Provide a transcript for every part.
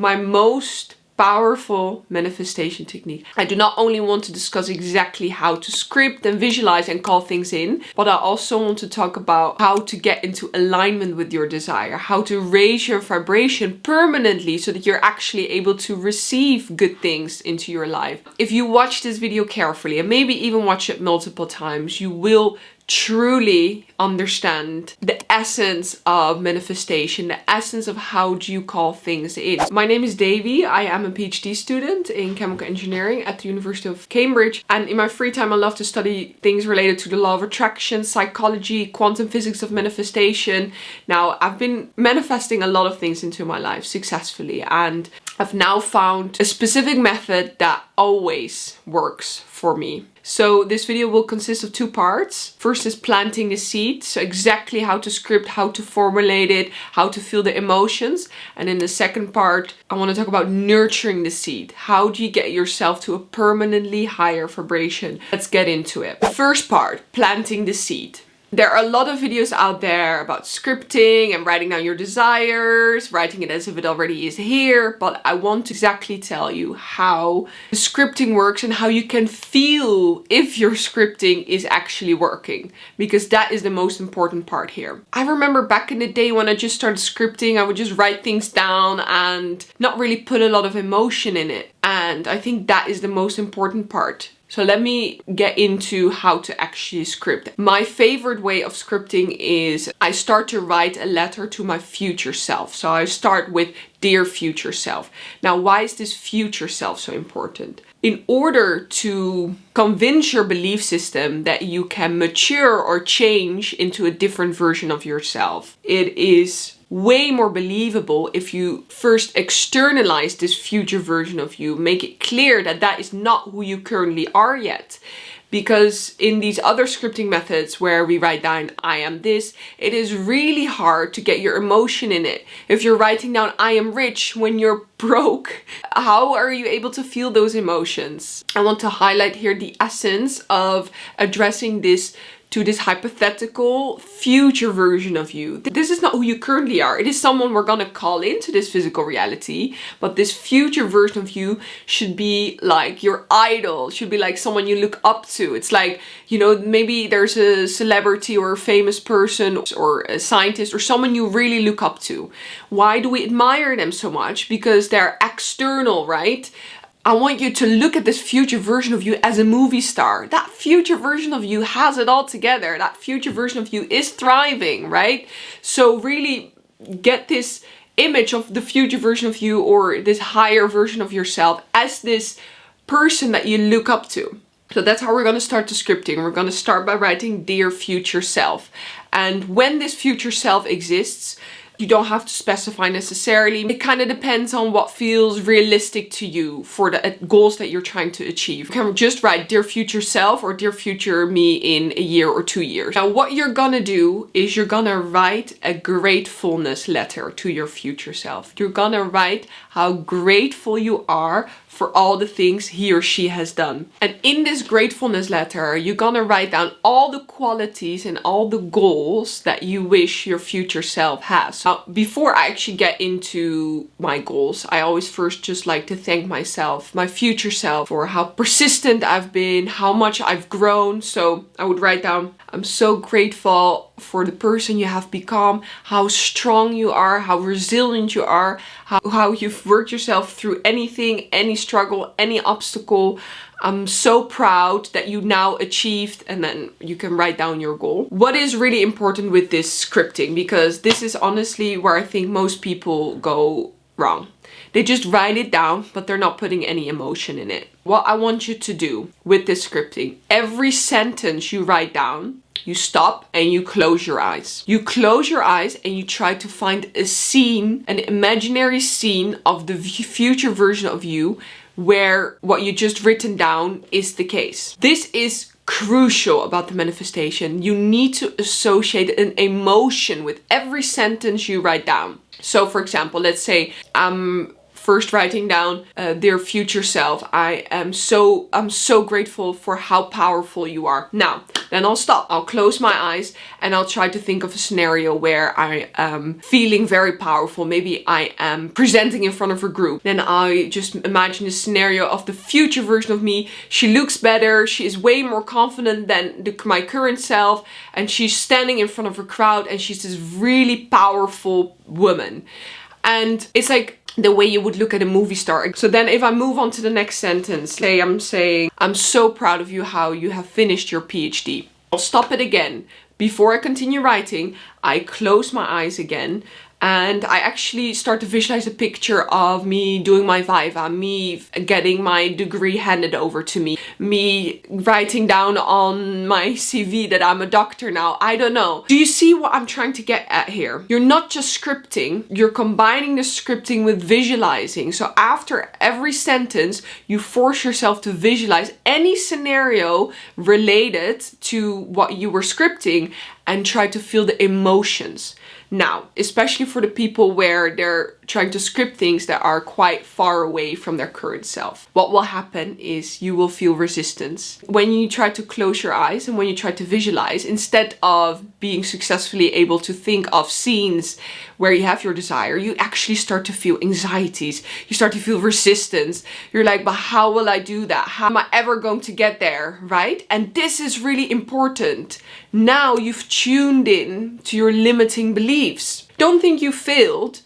my most powerful manifestation technique. I do not only want to discuss exactly how to script and visualize and call things in, but I also want to talk about how to get into alignment with your desire, how to raise your vibration permanently so that you're actually able to receive good things into your life. If you watch this video carefully and maybe even watch it multiple times, you will truly understand the essence of manifestation, the essence of how do you call things in. My name is Davy. I am a PhD student in chemical engineering at the University of Cambridge, and in my free time I love to study things related to the law of attraction, psychology, quantum physics of manifestation. Now, I've been manifesting a lot of things into my life successfully, and I've now found a specific method that always works for me. So this video will consist of two parts. First is planting the seed, so exactly how to script, how to formulate it, how to feel the emotions. And in the second part, I want to talk about nurturing the seed. How do you get yourself to a permanently higher vibration? Let's get into it. The first part, planting the seed. There are a lot of videos out there about scripting and writing down your desires, writing it as if it already is here, but I want to exactly tell you how the scripting works and how you can feel if your scripting is actually working, because that is the most important part here. I remember back in the day when I just started scripting, I would just write things down and not really put a lot of emotion in it. And I think that is the most important part. So let me get into how to actually script. My favorite way of scripting is I start to write a letter to my future self. So I start with dear future self. Now, why is this future self so important? In order to convince your belief system that you can mature or change into a different version of yourself, it is way more believable if you first externalize this future version of you, make it clear that that is not who you currently are yet. Because in these other scripting methods where we write down I am this, it is really hard to get your emotion in it. If you're writing down I am rich when you're broke, how are you able to feel those emotions? I want to highlight here the essence of addressing this to this hypothetical future version of you. This is not who you currently are. It is someone we're gonna call into this physical reality, but this future version of you should be like your idol, should be like someone you look up to. It's like, you know, maybe there's a celebrity or a famous person or a scientist or someone you really look up to. Why do we admire them so much? Because they're external, right? I want you to look at this future version of you as a movie star. That future version of you has it all together. That future version of you is thriving, right? So really get this image of the future version of you or this higher version of yourself as this person that you look up to. So that's how we're going to start the scripting. We're going to start by writing dear future self. And when this future self exists, you don't have to specify necessarily. It kind of depends on what feels realistic to you for the goals that you're trying to achieve. You can just write dear future self or dear future me in a year or 2 years. Now what you're gonna do is you're gonna write a gratefulness letter to your future self. You're gonna write how grateful you are for all the things he or she has done. And in this gratefulness letter, you're gonna write down all the qualities and all the goals that you wish your future self has. Now, before I actually get into my goals, I always first just like to thank myself, my future self, for how persistent I've been, how much I've grown. So I would write down, I'm so grateful for the person you have become, how strong you are, how resilient you are, how you've worked yourself through anything, any struggle, any obstacle. I'm so proud that you now achieved, and then you can write down your goal. What is really important with this scripting, because this is honestly where I think most people go wrong. They just write it down, but they're not putting any emotion in it. What I want you to do with this scripting, every sentence you write down, you stop and you close your eyes. You close your eyes and you try to find a scene, an imaginary scene of the future version of you where what you just written down is the case. This is crucial about the manifestation. You need to associate an emotion with every sentence you write down. So for example, let's say I'm first writing down, dear future self, I'm so grateful for how powerful you are. Now, then I'll stop. I'll close my eyes and I'll try to think of a scenario where I am feeling very powerful. Maybe I am presenting in front of a group. Then I just imagine a scenario of the future version of me. She looks better. She is way more confident than my current self. And she's standing in front of a crowd and she's this really powerful woman. And it's like the way you would look at a movie star. So then if I move on to the next sentence, say I'm saying, I'm so proud of you how you have finished your PhD. I'll stop it again. Before I continue writing, I close my eyes again and I actually start to visualize a picture of me doing my Viva, me getting my degree handed over to me writing down on my CV that I'm a doctor now. I don't know. Do you see what I'm trying to get at here? You're not just scripting, you're combining the scripting with visualizing. So after every sentence, you force yourself to visualize any scenario related to what you were scripting and try to feel the emotions. Now, especially for the people where they're trying to script things that are quite far away from their current self, what will happen is you will feel resistance. When you try to close your eyes and when you try to visualize, instead of being successfully able to think of scenes where you have your desire, you actually start to feel anxieties. You start to feel resistance. You're like, but how will I do that? How am I ever going to get there, right? And this is really important. Now you've tuned in to your limiting beliefs. Don't think you failed.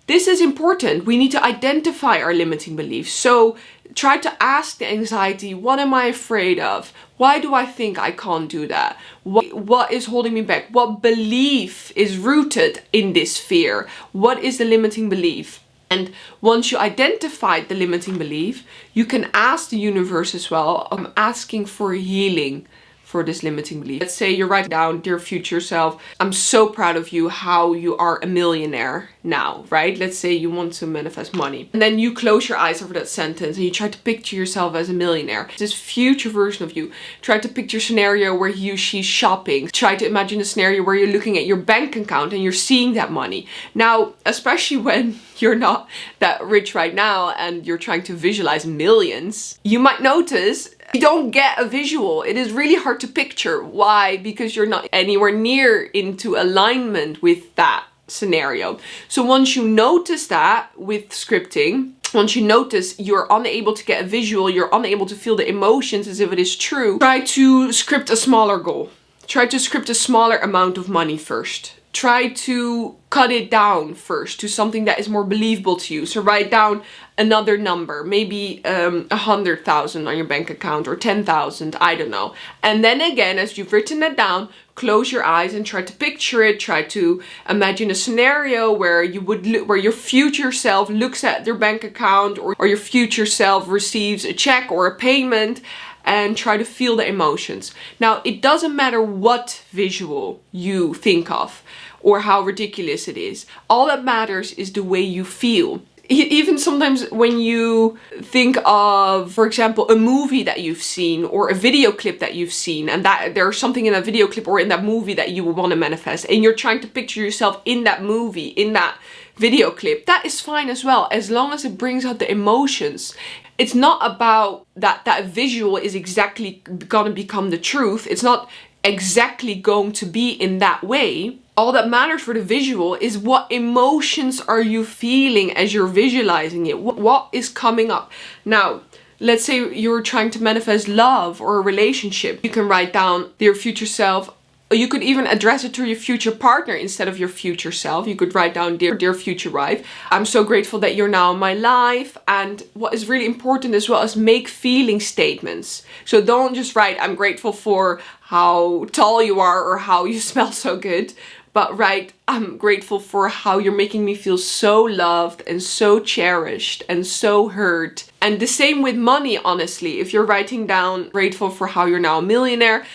This is important. We need to identify our limiting beliefs. So try to ask the anxiety, what am I afraid of? Why do I think I can't do that? What is holding me back? What belief is rooted in this fear? What is the limiting belief? And once you identify the limiting belief, you can ask the universe as well, I'm asking for healing for this limiting belief. Let's say you're writing down, dear future self, I'm so proud of you how you are a millionaire now, right? Let's say you want to manifest money. And then you close your eyes over that sentence and you try to picture yourself as a millionaire. This future version of you. Try to picture a scenario where she's shopping. Try to imagine a scenario where you're looking at your bank account and you're seeing that money. Now, especially when you're not that rich right now and you're trying to visualize millions, you might notice you don't get a visual. It is really hard to picture. Why? Because you're not anywhere near into alignment with that scenario. So once you notice that with scripting, once you notice you're unable to get a visual, you're unable to feel the emotions as if it is true, try to script a smaller goal. Try to script a smaller amount of money first. Try to cut it down first to something that is more believable to you. So write down another number, maybe 100,000 on your bank account or 10,000, I don't know. And then again, as you've written that down, close your eyes and try to picture it. Try to imagine a scenario where where your future self looks at their bank account or your future self receives a check or a payment, and try to feel the emotions. Now, it doesn't matter what visual you think of or how ridiculous it is. All that matters is the way you feel. Even sometimes when you think of, for example, a movie that you've seen or a video clip that you've seen, and that there's something in that video clip or in that movie that you want to manifest, and you're trying to picture yourself in that movie, in that video clip, that is fine as well, as long as it brings out the emotions. It's not about that visual is exactly gonna become the truth. It's not exactly going to be in that way. All that matters for the visual is what emotions are you feeling as you're visualizing it. What is coming up? Now, let's say you're trying to manifest love or a relationship. You can write down dear future self. You could even address it to your future partner instead of your future self. You could write down, dear future wife, I'm so grateful that you're now in my life. And what is really important as well is make feeling statements. So don't just write, I'm grateful for how tall you are or how you smell so good. But write, I'm grateful for how you're making me feel so loved and so cherished and so heard. And the same with money, honestly. If you're writing down grateful for how you're now a millionaire,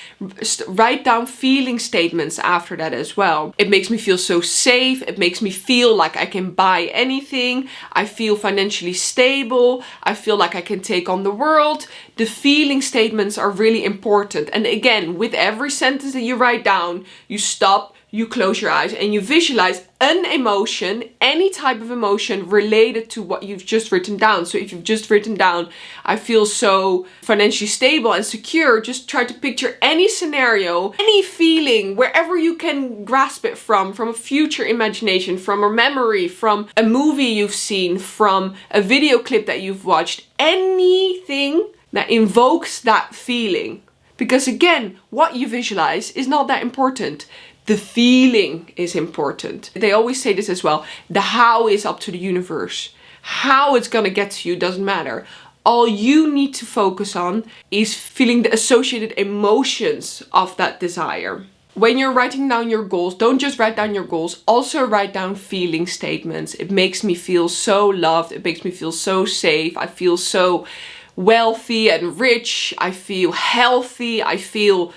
write down feeling statements after that as well. It makes me feel so safe. It makes me feel like I can buy anything. I feel financially stable. I feel like I can take on the world. The feeling statements are really important. And again, with every sentence that you write down, you stop, you close your eyes and you visualize an emotion, any type of emotion related to what you've just written down. So if you've just written down, I feel so financially stable and secure, just try to picture any scenario, any feeling, wherever you can grasp it from a future imagination, from a memory, from a movie you've seen, from a video clip that you've watched, anything that invokes that feeling. Because again, what you visualize is not that important. The feeling is important. They always say this as well. The how is up to the universe. How it's gonna get to you doesn't matter. All you need to focus on is feeling the associated emotions of that desire. When you're writing down your goals, don't just write down your goals, also write down feeling statements. It makes me feel so loved. It makes me feel so safe. I feel so wealthy and rich. I feel healthy. I feel,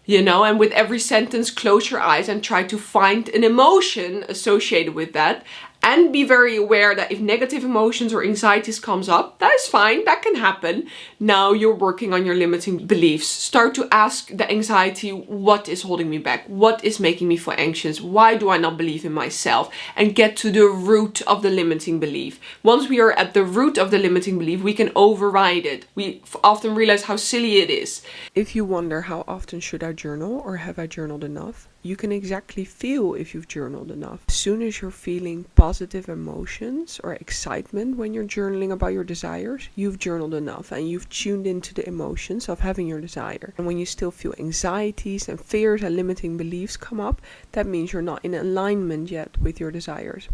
and with every sentence, close your eyes and try to find an emotion associated with that. And be very aware that if negative emotions or anxieties comes up, that is fine, that can happen. Now you're working on your limiting beliefs. Start to ask the anxiety, what is holding me back? What is making me feel anxious? Why do I not believe in myself? And get to the root of the limiting belief. Once we are at the root of the limiting belief, we can override it. We often realize how silly it is. If you wonder how often should I journal or have I journaled enough? You can exactly feel if you've journaled enough. As soon as you're feeling positive emotions or excitement when you're journaling about your desires, you've journaled enough and you've tuned into the emotions of having your desire. And when you still feel anxieties and fears and limiting beliefs come up, that means you're not in alignment yet with your desires.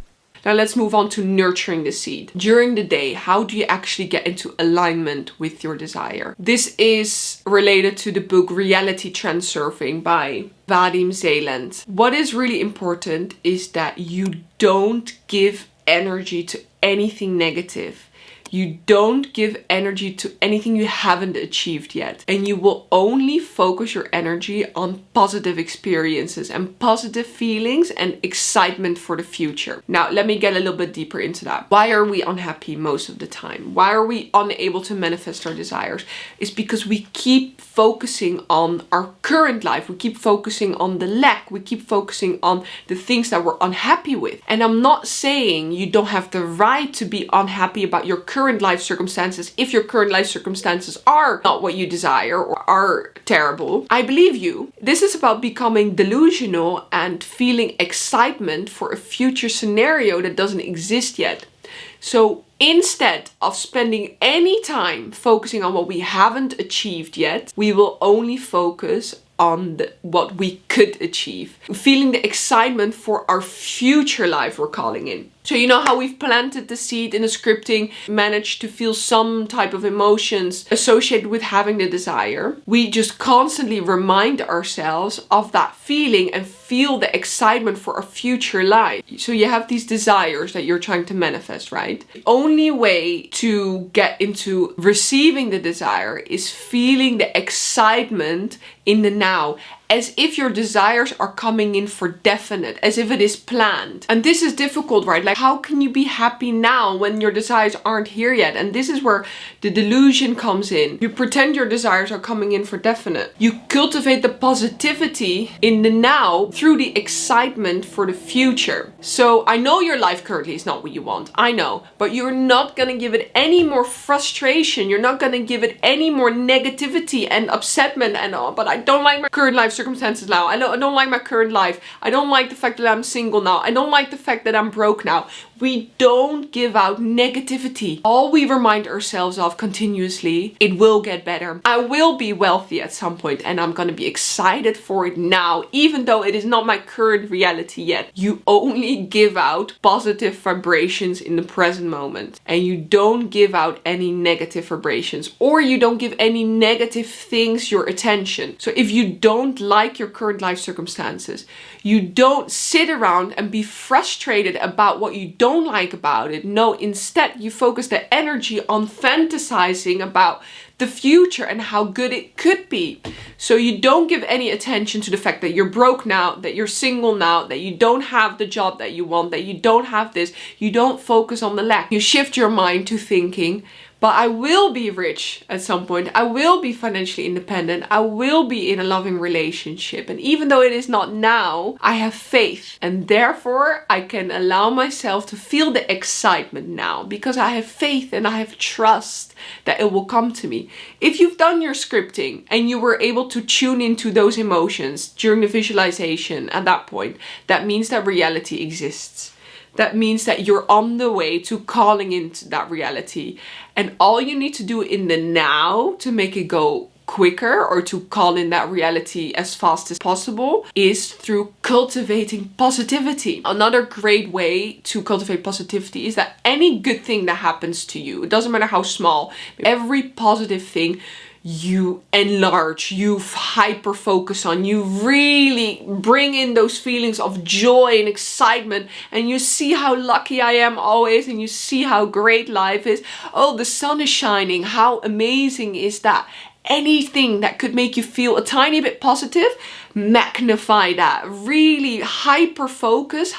Now let's move on to nurturing the seed. During the day, how do you actually get into alignment with your desire? This is related to the book Reality Transurfing by Vadim Zeland. What is really important is that you don't give energy to anything negative. You don't give energy to anything you haven't achieved yet. And you will only focus your energy on positive experiences and positive feelings and excitement for the future. Now, let me get a little bit deeper into that. Why are we unhappy most of the time? Why are we unable to manifest our desires? It's because we keep focusing on our current life. We keep focusing on the lack. We keep focusing on the things that we're unhappy with. And I'm not saying you don't have the right to be unhappy about your current life circumstances if your current life circumstances are not what you desire or are terrible. I believe you. This is about becoming delusional and feeling excitement for a future scenario that doesn't exist yet. So instead of spending any time focusing on what we haven't achieved yet, we will only focus on what we could achieve. Feeling the excitement for our future life we're calling in. So you know how we've planted the seed in the scripting, managed to feel some type of emotions associated with having the desire. We just constantly remind ourselves of that feeling and feel the excitement for our future life. So you have these desires that you're trying to manifest, right? The only way to get into receiving the desire is feeling the excitement in the now, as if your desires are coming in for definite, as if it is planned. And this is difficult, right? Like, how can you be happy now when your desires aren't here yet? And this is where the delusion comes in. You pretend your desires are coming in for definite. You cultivate the positivity in the now through the excitement for the future. So I know your life currently is not what you want. I know, but you're not gonna give it any more frustration. You're not gonna give it any more negativity and upsetment and all. But I don't like my current life circumstances now. I don't like my current life. I don't like the fact that I'm single now. I don't like the fact that I'm broke now. We don't give out negativity. All we remind ourselves of continuously, it will get better. I will be wealthy at some point and I'm gonna be excited for it now, even though it is not my current reality yet. You only give out positive vibrations in the present moment and you don't give out any negative vibrations, or you don't give any negative things your attention. So if you don't like your current life circumstances, you don't sit around and be frustrated about what you don't like about it. No, instead you focus the energy on fantasizing about the future and how good it could be. So you don't give any attention to the fact that you're broke now, that you're single now, that you don't have the job that you want, that you don't have this. You don't focus on the lack. You shift your mind to thinking, but I will be rich at some point. I will be financially independent. I will be in a loving relationship. And even though it is not now, I have faith. And therefore, I can allow myself to feel the excitement now because I have faith and I have trust that it will come to me. If you've done your scripting and you were able to tune into those emotions during the visualization at that point, that means that reality exists. That means that you're on the way to calling into that reality. And all you need to do in the now to make it go quicker or to call in that reality as fast as possible is through cultivating positivity. Another great way to cultivate positivity is that any good thing that happens to you, it doesn't matter how small, every positive thing you enlarge, you hyper focus on, you really bring in those feelings of joy and excitement, and you see how lucky I am always, and you see how great life is. Oh, the sun is shining, how amazing is that? Anything that could make you feel a tiny bit positive, magnify that. Really hyper focus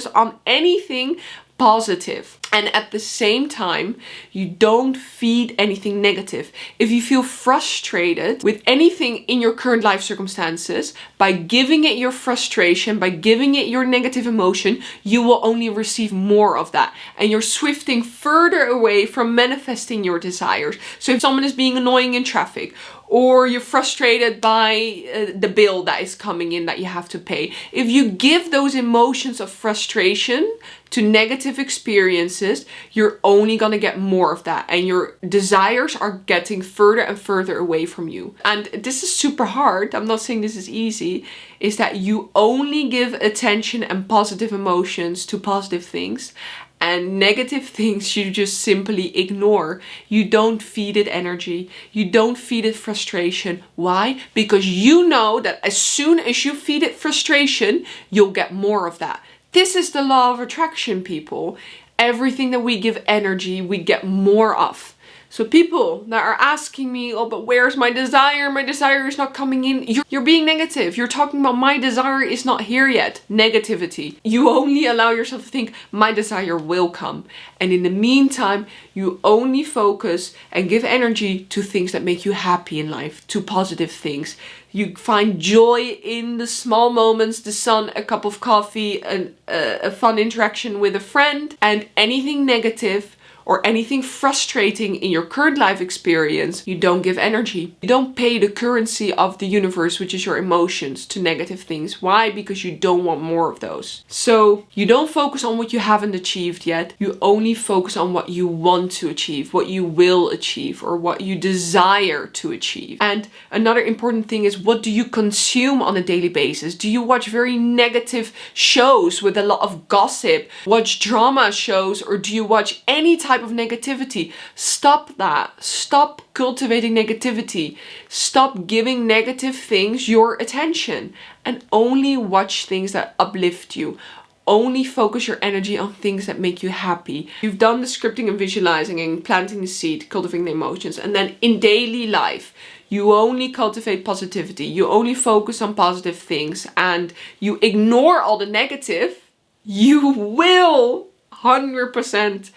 on anything positive. And at the same time, you don't feed anything negative. If you feel frustrated with anything in your current life circumstances, by giving it your frustration, by giving it your negative emotion, you will only receive more of that. And you're swifting further away from manifesting your desires. So if someone is being annoying in traffic, or you're frustrated by the bill that is coming in that you have to pay, if you give those emotions of frustration to negative experiences, you're only gonna get more of that, and your desires are getting further and further away from you. And this is super hard, I'm not saying this is easy, is that you only give attention and positive emotions to positive things, and negative things you just simply ignore. You don't feed it energy. You don't feed it frustration. Why? Because you know that as soon as you feed it frustration, you'll get more of that. This is the law of attraction, people. Everything that we give energy, we get more of. So people that are asking me, oh, but where's my desire? My desire is not coming in. You're being negative. You're talking about my desire is not here yet. Negativity. You only allow yourself to think my desire will come. And in the meantime, you only focus and give energy to things that make you happy in life, to positive things. You find joy in the small moments, the sun, a cup of coffee, a fun interaction with a friend, and anything negative or anything frustrating in your current life experience, you don't give energy. You don't pay the currency of the universe, which is your emotions, to negative things. Why? Because you don't want more of those. So you don't focus on what you haven't achieved yet. You only focus on what you want to achieve, what you will achieve, or what you desire to achieve. And another important thing is, what do you consume on a daily basis? Do you watch very negative shows with a lot of gossip? Watch drama shows? Or do you watch any type of negativity? Stop that. Stop cultivating negativity. Stop giving negative things your attention and only watch things that uplift you. Only focus your energy on things that make you happy. You've done the scripting and visualizing and planting the seed, cultivating the emotions, and then in daily life, you only cultivate positivity. You only focus on positive things and you ignore all the negative. You will 100%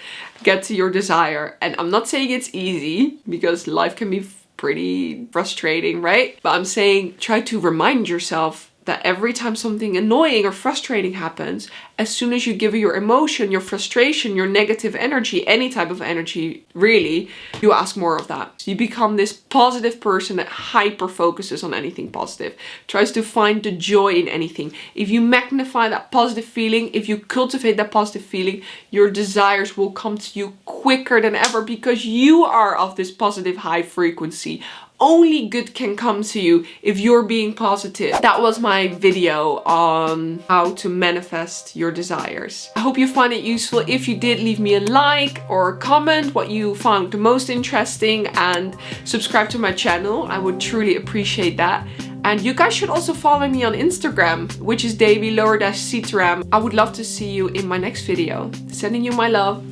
get to your desire. And I'm not saying it's easy, because life can be pretty frustrating, right? But I'm saying try to remind yourself that every time something annoying or frustrating happens, as soon as you give your emotion, your frustration, your negative energy, any type of energy really, you ask more of that. So you become this positive person that hyper focuses on anything positive, tries to find the joy in anything. If you magnify that positive feeling, if you cultivate that positive feeling, your desires will come to you quicker than ever, because you are of this positive high frequency. Only good can come to you if you're being positive. That was my video on how to manifest your desires. I hope you find it useful. If you did, leave me a like or a comment what you found the most interesting, and subscribe to my channel. I would truly appreciate that. And you guys should also follow me on Instagram, which is davy_citram. I would love to see you in my next video. Sending you my love.